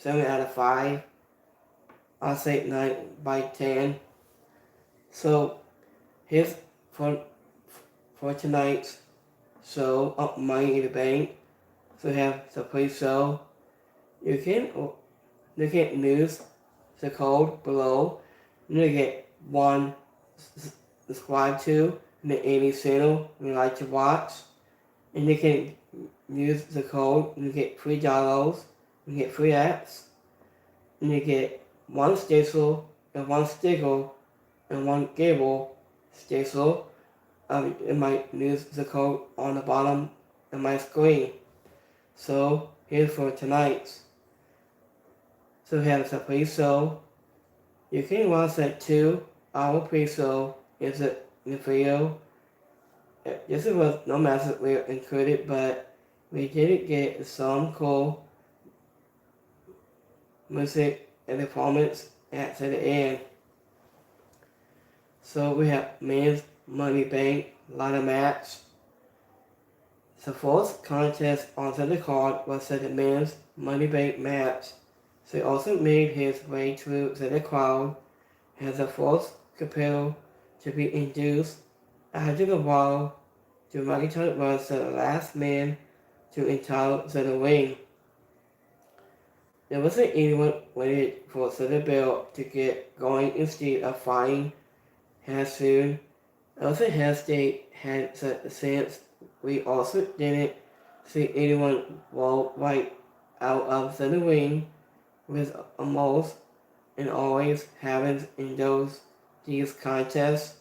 7 out of 5. I'll say 9 by 10. So here's for tonight's show of Money in the Bank. So we have the pre-show. You can look at news, the code below. You get one subscribe to the any channel you like to watch. And you can use the code, you get free downloads, you get free apps, and you get one station and one sticker and one cable station. It might use the code on the bottom of my screen. So here's for tonight. So we have the pre-show. You can watch that 2-hour pre-show is the video. This was no message we included, but we did get some cool music and performance at the end. So we have men's Money Bank ladder match. The fourth contest on the card was the men's Money Bank match. So he also made his way through the crowd as the fourth competitor to be induced. After a while, the McIntyre was the last man to enter the ring. There wasn't anyone waiting for the bell to get going instead of fighting as soon as the hesitate had since we also didn't see anyone roll right out of the ring with almost and always happens in these contests.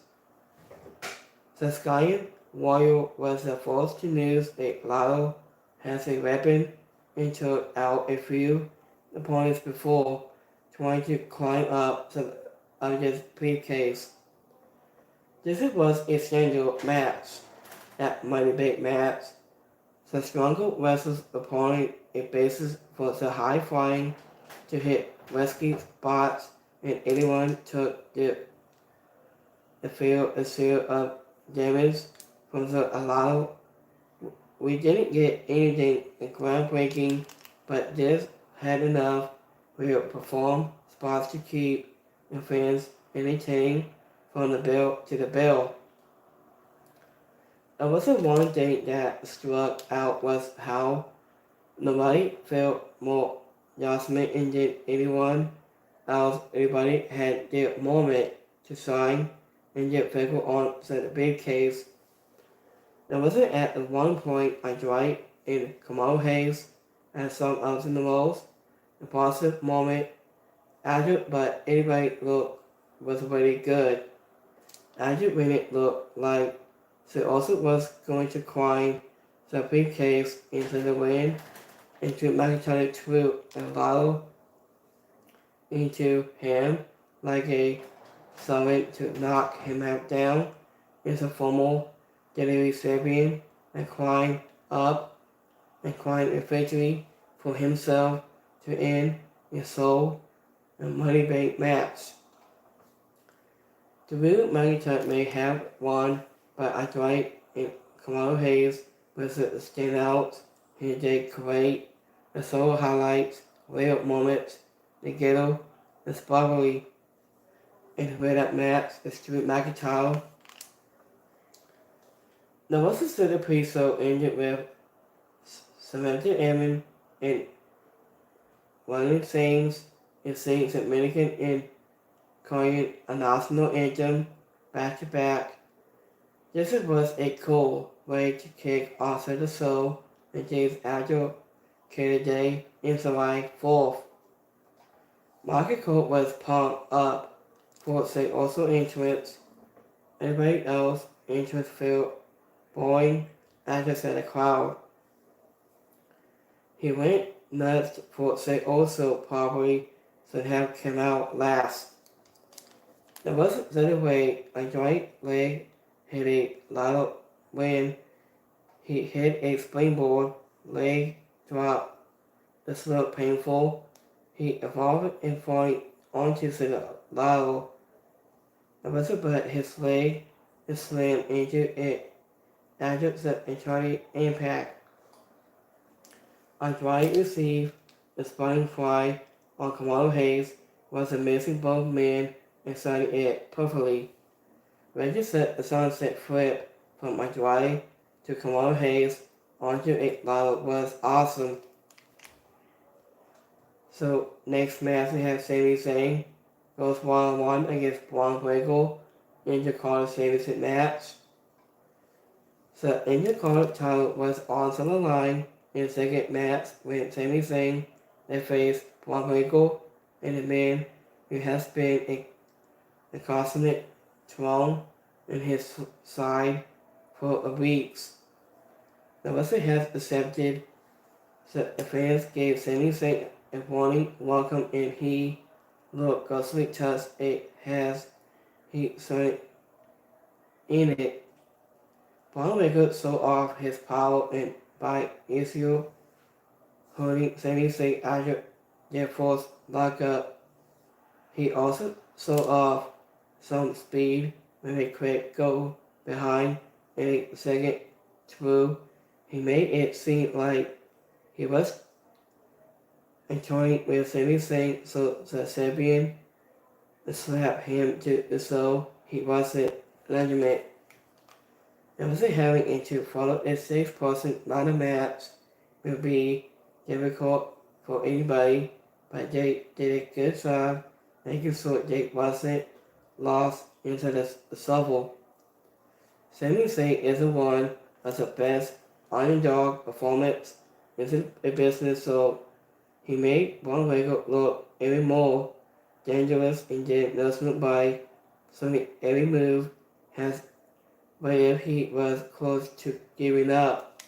The Sky Warrior was the first to use a lotto as a weapon and took out a few opponents before trying to climb up of this briefcase. This was a standard match at Money Bank match. The stronger wrestler's opponent a basis for the high flying to hit risky spots, and anyone took the share of damage from the lotto. We didn't get anything groundbreaking, but this had enough to perform spots to keep the fans entertained from the bell to the bell. There was one thing that struck out was how nobody felt more jasmine than anyone else. Everybody had their moment to shine and get people on the big case. There was at one point I tried in Kamala Hayes as some of the most impulsive moment after, but anybody looked was really good. After when it looked like she also was going to climb the briefcase into the wind and to McIntyre threw a bottle into him like a servant to knock him down. It's a formal delivery champion and climbed up and climbed a victory for himself to end his soul and Money Bank match. The real McIntyre may have won, but I tried in Kamala Hayes was a standout. He did great. The solo highlights, real moments, the ghetto, the sparkly, and where that match is Drew McIntyre. The Russell City pre-show ended with Samantha Evan and Ryan Sainz and Saints at Dominican and calling a national anthem back to back. This was a cool way to kick off the show the days after Canada Day in July 4th. Market Cole was pumped up for say also entrance. Everybody else entrance felt boring after the crowd. He went nuts for say also probably should have come out last. There was the other way a right leg hit a loud when he hit a springboard leg drop. This looked painful. He evolved and falling onto the ladder. But his leg slammed into it after the entire impact. I tried to receive the spine fly on Kamala Hayes was missing both men and started it perfectly. Reggie set the sunset flip from Andrade to Kamala Hayes onto a ladder was awesome. So next match we have Sami Zayn goes 1-on-1 against Braun Breaker in the Carter Championship match. So Intercarter title was also on the line in the second match with Sami Zayn. They faced Braun Breaker and the man who has been a constant thorn in his side for weeks. The wrestler has accepted that the fans gave Sami Zayn a warning welcome and he looked ghostly touched it has he started in it. Braun Breaker showed off his power and by issue holding Sami Zayn after their forced lockup. He also showed off some speed with a quick go behind and a second through. He made it seem like he was toying with Sami Zayn so the Serbian slapped him to show he wasn't legitimate. It wasn't having it to follow a 6-person ladder match will be difficult for anybody, but they did a good job making sure they wasn't lost into the shuffle. Sami Zayn is one of the best underdog performance in the business, so he made Braun Breaker look even more dangerous and did nothing by so every move has where he was close to giving up.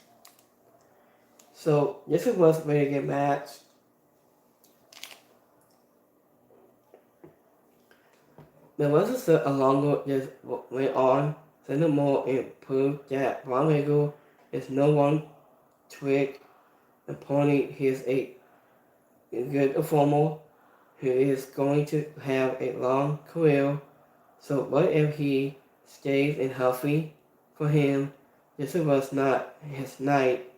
So this was a very good match. There was a longer just went on, furthermore it proved that Braun Breaker is no one trick opponent. He is a good performer who is going to have a long career. So what if he stays in healthy? For him, this was not his night.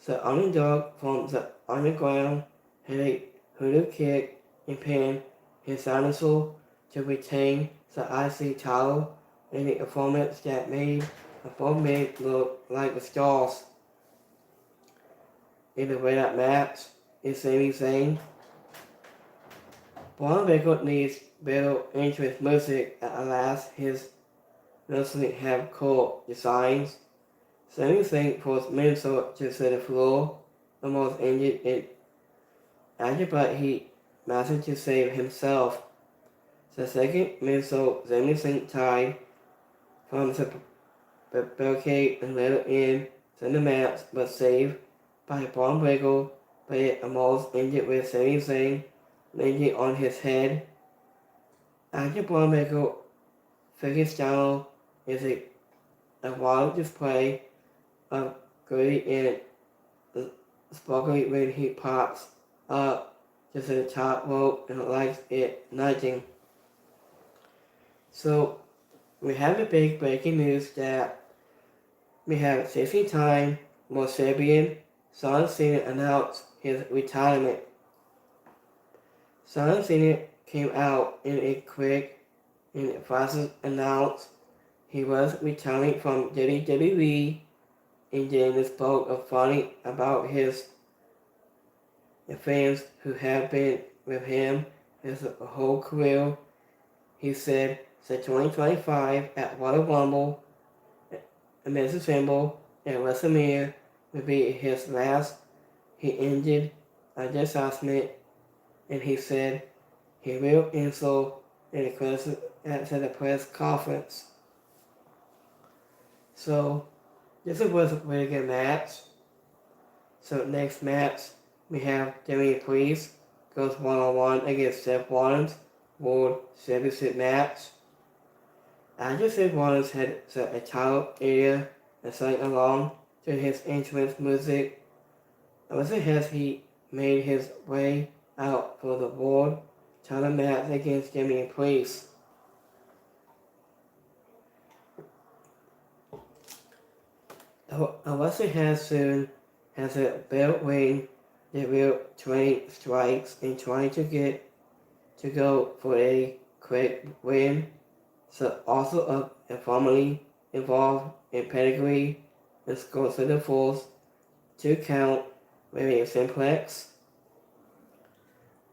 The underdog from the underground had a hoodoo kick and pinned his dinosaur to retain the IC title in a performance that made both men look like the stars. In the winner match is Sami Zayn. Braun Breaker needs better entrance music that allows his wrestling have cool designs. Sami Zayn forced Minnesota to set the floor, almost ended it after, but he managed to save himself. The second Minnesota Sami Zayn tied from the barricade and let it in the match, but saved by Braun Breaker, but it almost ended with Sami Zayn landing on his head. After Braun Breaker figures down is a wild display of gritty and sparkly when he pops up to the top rope and likes it nudging. So we have a big breaking news that we have 60 time more Serbian Son Cena announced his retirement. Son Cena came out in a quick and fast announced he was retiring from WWE and then spoke of funny about his fans who have been with him his whole career. He said the 2025 at Royal Rumble, Mrs. Symbol, and WrestleMania will be his last. He ended a disannouncement and he said he will answer at the press conference. So this was a really good match. So next match we have Damian Priest goes 1-on-1 against Seth Rollins World Championship match. After Seth Rollins had a title area and sang along to his entrance music, it was as he made his way out for the world title match against Damian Priest. Alexa has soon has a belt ring the real train strikes and trying to get to go for a quick win. So also a family involved in pedigree and scores to the force to count very simplex.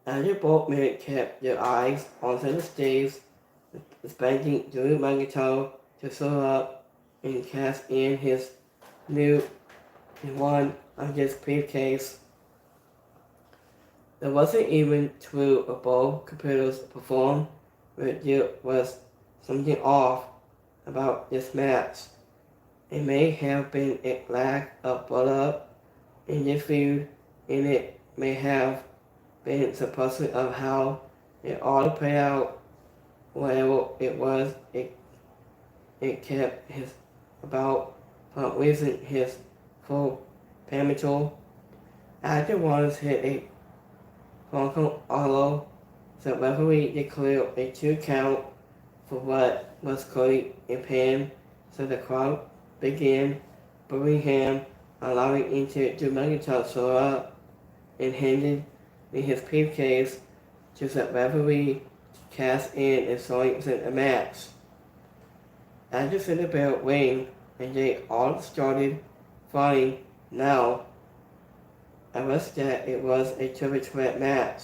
As both men kept their eyes on the stage, expecting Drew Magneto to show up and cast in his new one of his briefcase. It wasn't even true of both computers performed, but there was something off about this match. It may have been a lack of build-up in this feud, and it may have been supposed of how it all played out. Whatever it was, it kept his about from losing his full potential. After Waters hit a Bronco Auto, the referee declared a 2 count for what was clearly a pin, so the crowd began booing him, allowing into Drew McIntyre to show up and handed in his briefcase to the referee to cast in and showing the match. After the bell rang and they all started fighting now, I was that it was a triple threat match.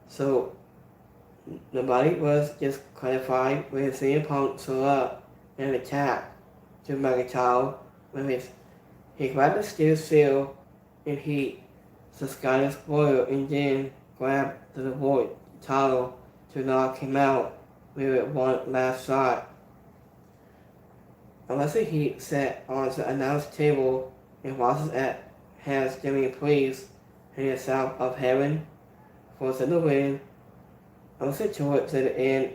So nobody was disqualified when CM Punk showed up and attacked Drew McIntyre with he grabbed the steel seal and he the Scottish Warrior and then grabbed the Void title to knock him out with one last shot. Unless he sat on the announce table and watches at has Jimmy Priest and the South of Heaven for the win. Also towards the end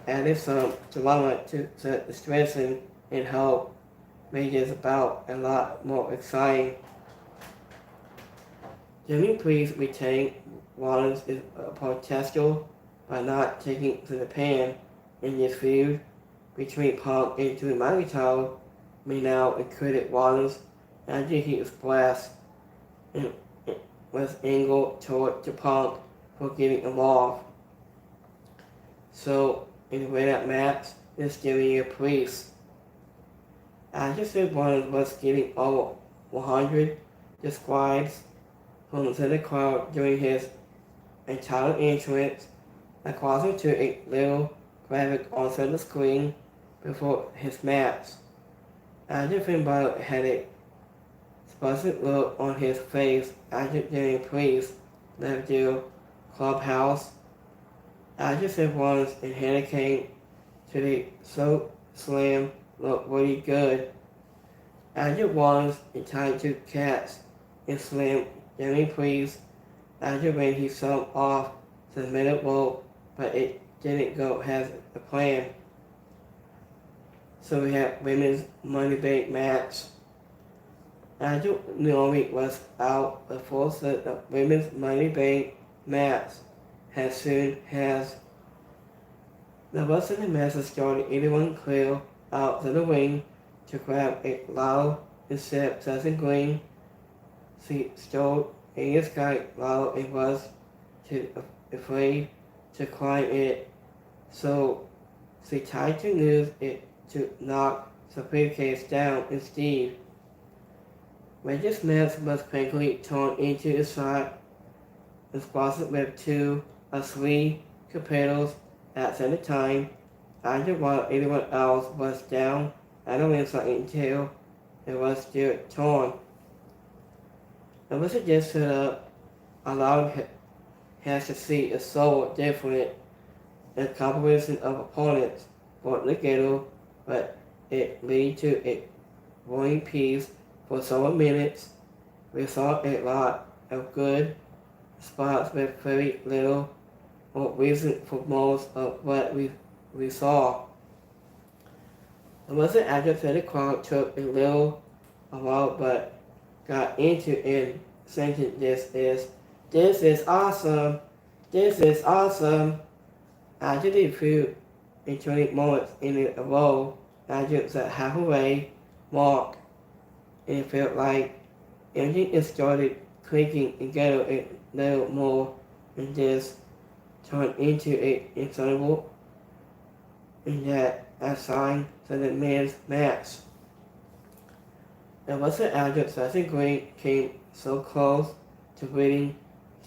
added some drama to the stressing and help made this bout a lot more exciting. Jimmy Priest retained Rollins' protester by not taking to the pan in this feud between Punk and Drew McIntyre may now included Rollins after he was blessed and was angled toward the Punk for getting involved. So in the way that match is Jimmy Priest. After Seth Rollins was getting over 100 describes from the crowd during his entire entrance, according to a little graphic on the screen before his match. After Finn Balor had a expressive look on his face after Jimmy Priest left the clubhouse. After Seth Rollins and Hannah came to the Soap Slam looked really good. After Rollins tried to catch and slam Jimmy Priest after when he shoved off the middle rope, but it didn't go as a plan. So we have women's Money Bank match. After Naomi was out, the force of the women's Money Bank match as soon as the rest of the match started. Anyone clear out to the ring to grab a loud and set Session Green. She stole a sky loud and was too afraid to climb it, so she tried to use it to knock the briefcase down instead. When this match was quickly turned into a shot, and sponsored with 2 or 3 competitors at the time, after while anyone else was down at the ringside until it was still torn. It was just set up, allowing has to see a so different a composition of opponents for Legato, but it led to a rolling piece for several minutes. We saw a lot of good spots with very little or reason for most of what we saw. It wasn't after the crowd took a little while but got into and saying this is awesome, this is awesome. After the few in 20 moments in a row, after the halfway mark, it felt like everything started clicking together a little more, and this turned into a insoluble in that assigned to the men's match. It wasn't after such a great came so close to winning,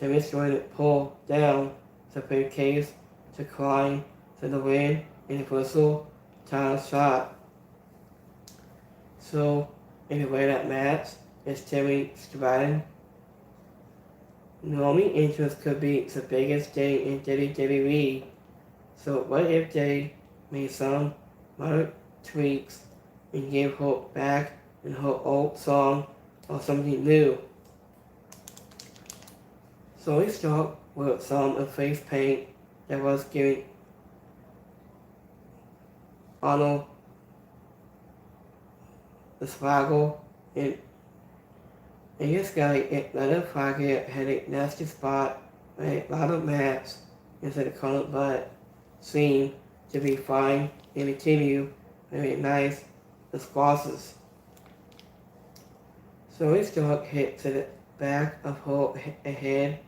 Jimmy started to pull down the briefcase to climb to the win in the whistle title shot. So, in the way that match is Timmy Stratton. Naomi interest could be the biggest thing in WWE. So what if they made some minor tweaks and gave her back in her old song or something new? So we start with some of face paint that was giving Arnold the swaggle and this guy Leonard Crockett had a nasty spot where a lot of mats into the color but seemed to be fine and continue very nice squashes. So his dog hit to the back of her head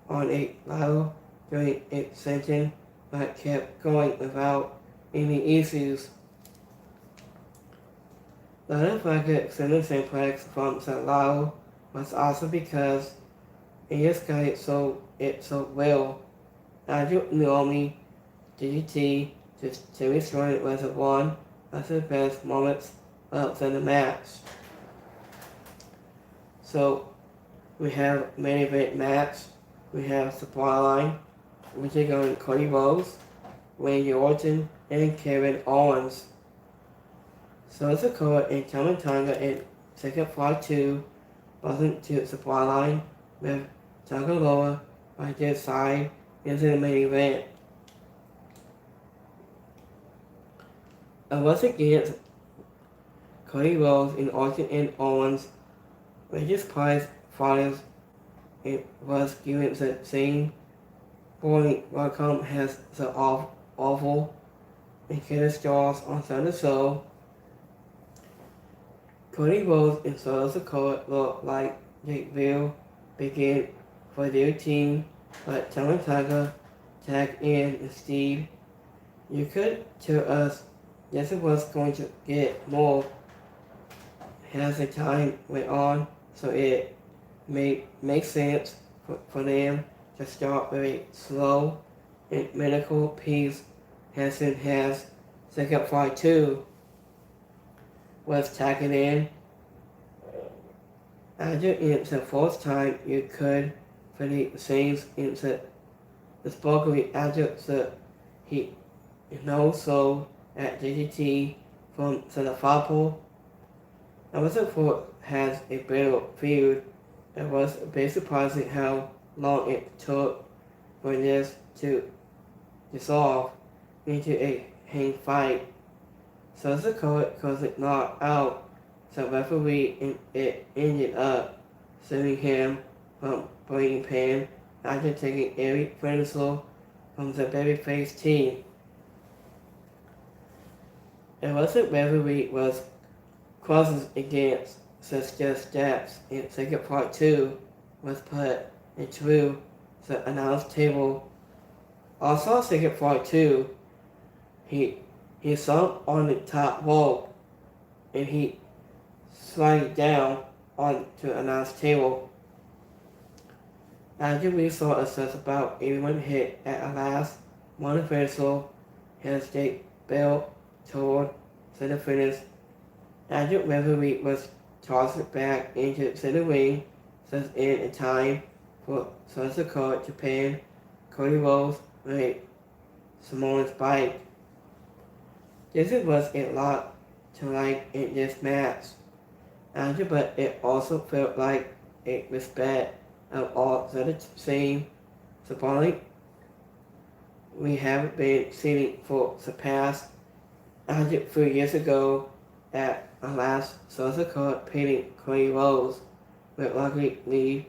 on a ladder during its sentence but kept going without any issues. The Crockett sending simplex from the ladder was also because it just got it so well. Andrew Naomi DDT to Timmy Stratton was one of the best moments of the match. So we have main event match. We have supply line, which are going Cody Rhodes, Randy Orton, and Kevin Owens. So the court in Tamatanga in second part 2 wasn't to supply line with Tangaloa by this side into the main event. It was against Cody Rhodes and Orton and Owens. Regis Price fighters it was given the same boring welcome as the awful and Kenneth Stars on Sunday show. Cody Rhodes and South Dakota looked like they will begin for their team, but Tamatanga tagged in instead. You could tell us this was going to get more as the time went on, so it make sense for them to start with a slow and medical piece as soon as second fight 2 was tagging in. After it's the fourth time you could for the scenes into the sparkly after the he so at DDT from the Fapple. I wasn't for has a better feud. It was a bit surprising how long it took for this to dissolve into a hang fight. So the court calls it not out. The referee it ended up suing him from bringing pain after taking every pencil from the babyface team. It wasn't referee was crosses against such just steps in second part 2 was put into the announce table. Also second part 2 he saw on the top rope and he slided down onto the announce table. After we saw a sense about everyone hit at a last one official has the belt toward the finish. After referee was tossed back into the ring, just in time for South Dakota to pin Cody Rhodes with a Samoan spike. This was a lot to like in this match. But it also felt like a respect of all the same supporting we have been seeing for the past 3 years ago at a last South Dakota pinning Cody Rhodes with lucky lead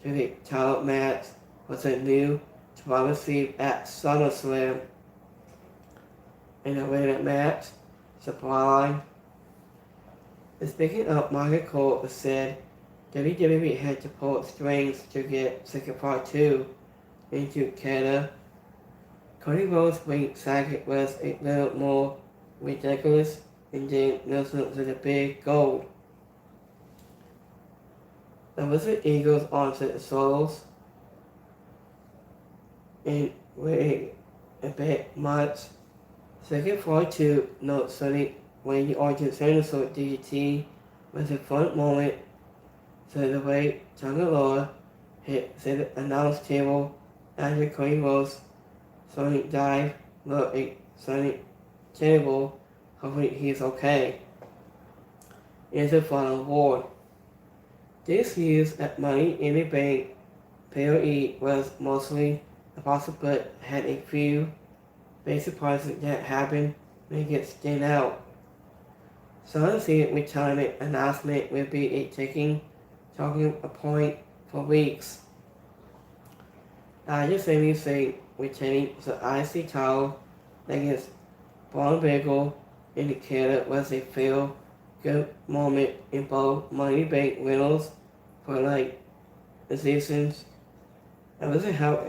to the title match was a new to receive at SummerSlam. In the winning match, Supply Line. Speaking of Michael Cole said WWE had to pull strings to get Second Part 2 into Canada. Cody Rhodes' weight sacket was a little more ridiculous, and James Nelson was a big gold. The Wizard Eagles onto the solos, and waiting a bit much. Second Part 2, no Sunny when the Origin Dinosaur DDT was a fun moment. So the way Jungle Law hit the announce table after Cody Rhodes Sonic dive, look a Sonic table, hopefully he's okay. Is the final award. This year's at Money in the Bank PoE was mostly impossible but had a few big surprises that happened make it stand out. Son's retirement announcement will be a talking point for weeks. I just say say retaining the IC title against Braun Bagel indicator was a feel good moment in both Money Bank winners for like the seasons. I wasn't how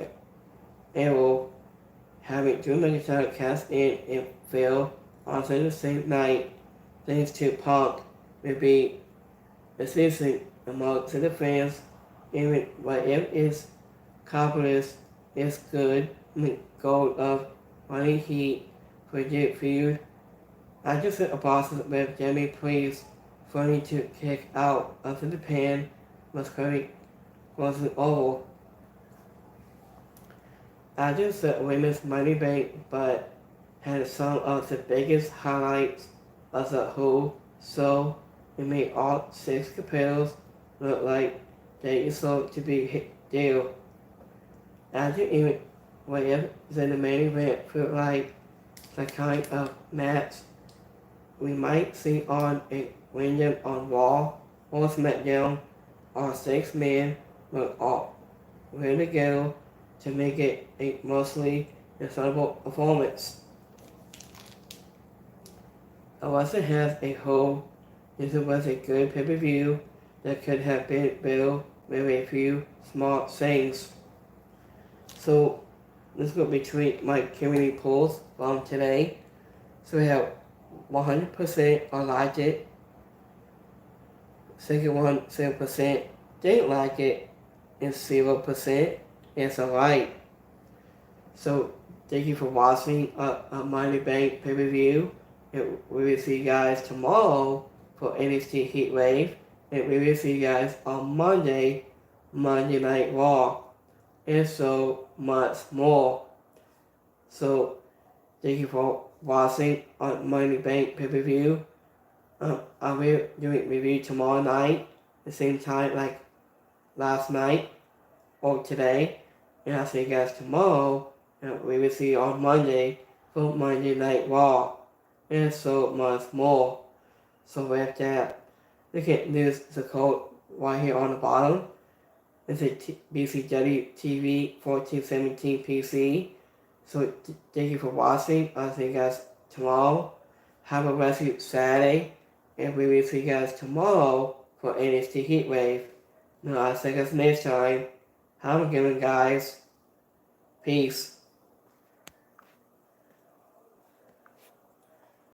Arrow having Drew McIntyre cast in and fail on the same night thanks to Punk will be the season among the fans even whatever is capitalist is good goal of Money Heat for the feud. I just said a boss with Jimmy Priest for me to kick out of the pan was very wasn't over. I just said women's Money Bank but had some of the biggest highlights of the whole show. It made all 6 competitors look like they deserved to be hit deal. After even whatever the main event felt like the kind of match we might see on a random on Raw or SmackDown, all 6 men were all ready together to make it a mostly ensemble performance. Unless it has a whole, this was a good pay-per-view that could have been better with a few small things. So let's go between my community polls from today. So we have 100% I liked it, 7% didn't like it, and 0% it's alright. So thank you for watching a Money Bank pay-per-view. And we will see you guys tomorrow for NXT Heatwave. And we will see you guys on Monday Night Raw. And so much more. So thank you for watching on Money Bank pay-per-view. I will do a review tomorrow night, the same time like last night or today. And I'll see you guys tomorrow. And we will see you on Monday for Monday Night Raw. And so much more. So with that, you can use the code right here on the bottom. It's a BCW TV 1417 PC. So thank you for watching. I'll see you guys tomorrow. Have a blessed Saturday. And we will see you guys tomorrow for NXT Heatwave. No, I'll see you guys next time. Have a good one, guys. Peace.